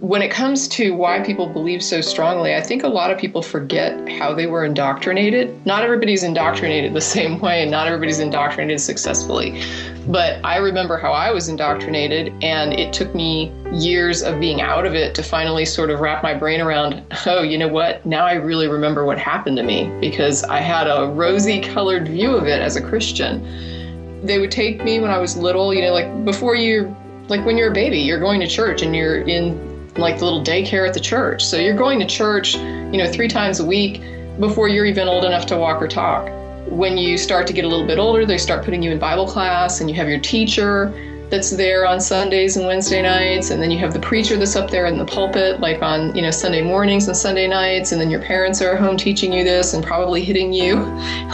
when it comes to why people believe so strongly, I think a lot of people forget how they were indoctrinated. Not everybody's indoctrinated the same way, and not everybody's indoctrinated successfully. But I remember how I was indoctrinated, and it took me years of being out of it to finally sort of wrap my brain around, oh, you know what? Now I really remember what happened to me, because I had a rosy-colored view of it as a Christian. They would take me when I was little, you know, like when you're a baby, you're going to church and you're in like the little daycare at the church. So you're going to church, 3 times a week before you're even old enough to walk or talk. When you start to get a little bit older, they start putting you in Bible class, and you have your teacher that's there on Sundays and Wednesday nights, and then you have the preacher that's up there in the pulpit, like on, Sunday mornings and Sunday nights, and then your parents are at home teaching you this and probably hitting you,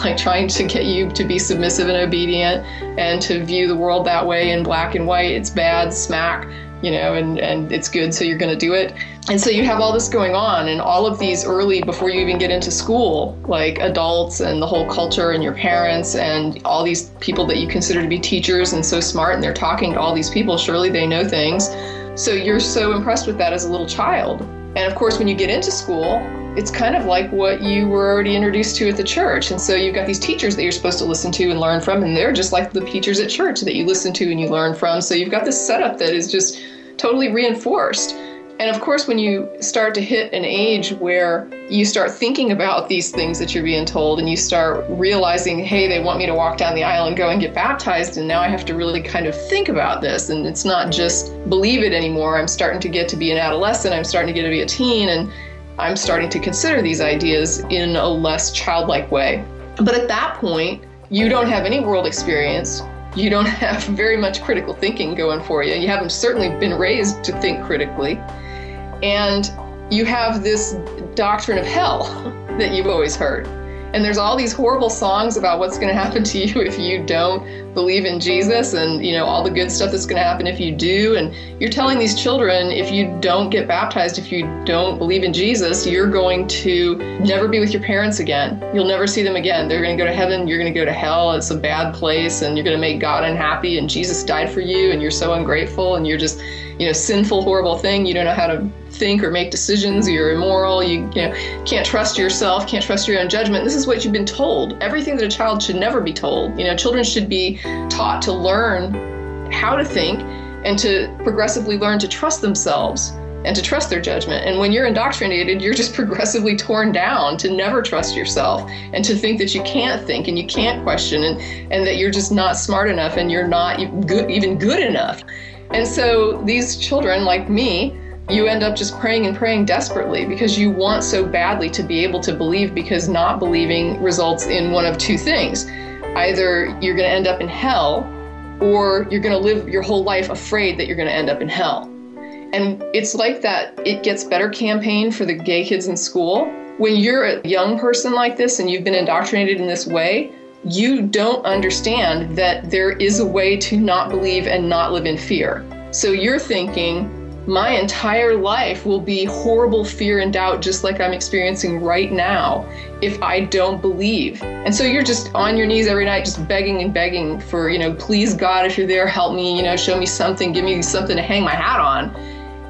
like trying to get you to be submissive and obedient and to view the world that way in black and white. It's bad, smack, and it's good, so you're going to do it. And so you have all this going on, and all of these early, before you even get into school, like adults and the whole culture and your parents and all these people that you consider to be teachers and so smart, and they're talking to all these people, surely they know things. So you're so impressed with that as a little child. And of course, when you get into school, it's kind of like what you were already introduced to at the church. And so you've got these teachers that you're supposed to listen to and learn from, and they're just like the teachers at church that you listen to and you learn from. So you've got this setup that is just totally reinforced. And of course, when you start to hit an age where you start thinking about these things that you're being told, and you start realizing, hey, they want me to walk down the aisle and go and get baptized, and now I have to really kind of think about this, and it's not just believe it anymore. I'm starting to get to be an adolescent, I'm starting to get to be a teen, and I'm starting to consider these ideas in a less childlike way. But at that point, you don't have any world experience. You don't have very much critical thinking going for you. You haven't certainly been raised to think critically. And you have this doctrine of hell that you've always heard. And there's all these horrible songs about what's going to happen to you if you don't believe in Jesus, and all the good stuff that's going to happen if you do. And you're telling these children, if you don't get baptized, if you don't believe in Jesus, you're going to never be with your parents again. You'll never see them again. They're going to go to heaven, you're going to go to hell. It's a bad place, and you're going to make God unhappy, and Jesus died for you, and you're so ungrateful, and you're just sinful, horrible thing. You don't know how to think or make decisions. You're immoral. You can't trust yourself, can't trust your own judgment. This is what you've been told. Everything that a child should never be told. Children should be taught to learn how to think and to progressively learn to trust themselves and to trust their judgment. And when you're indoctrinated, you're just progressively torn down to never trust yourself and to think that you can't think and you can't question and that you're just not smart enough and you're not even good enough. And so these children, like me, you end up just praying and praying desperately because you want so badly to be able to believe, because not believing results in one of two things. Either you're going to end up in hell, or you're going to live your whole life afraid that you're going to end up in hell. And it's like that It Gets Better campaign for the gay kids in school. When you're a young person like this and you've been indoctrinated in this way, you don't understand that there is a way to not believe and not live in fear. So you're thinking, my entire life will be horrible fear and doubt, just like I'm experiencing right now, if I don't believe. And so you're just on your knees every night, just begging and begging for, please God, if you're there, help me, show me something, give me something to hang my hat on.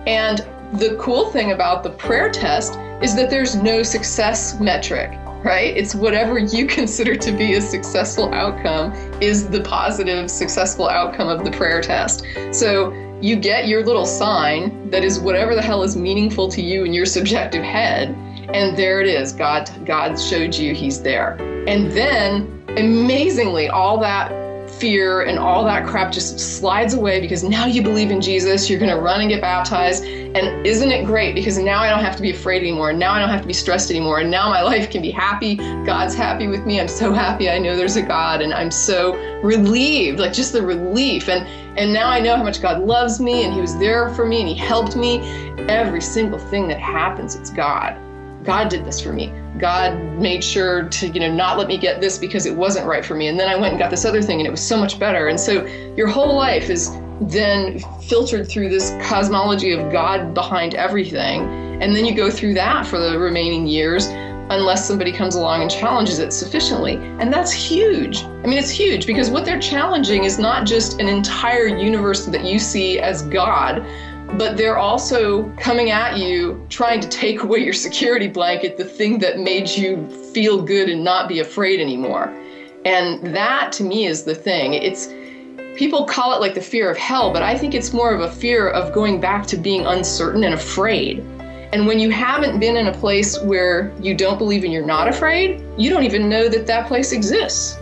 And the cool thing about the prayer test is that there's no success metric. Right? It's whatever you consider to be a successful outcome is the positive, successful outcome of the prayer test. So you get your little sign that is whatever the hell is meaningful to you in your subjective head, and there it is. God showed you he's there. And then, amazingly, all that fear and all that crap just slides away because now you believe in Jesus, you're going to run and get baptized. And isn't it great? Because now I don't have to be afraid anymore. Now I don't have to be stressed anymore. And now my life can be happy. God's happy with me. I'm so happy. I know there's a God, and I'm so relieved, like just the relief. And now I know how much God loves me, and he was there for me, and he helped me. Every single thing that happens, it's God. God did this for me. God made sure to, not let me get this because it wasn't right for me. And then I went and got this other thing and it was so much better. And so your whole life is then filtered through this cosmology of God behind everything. And then you go through that for the remaining years unless somebody comes along and challenges it sufficiently. And that's huge. I mean, it's huge because what they're challenging is not just an entire universe that you see as God, but they're also coming at you, trying to take away your security blanket, the thing that made you feel good and not be afraid anymore. And that, to me, is the thing. People call it like the fear of hell, but I think it's more of a fear of going back to being uncertain and afraid. And when you haven't been in a place where you don't believe and you're not afraid, you don't even know that that place exists.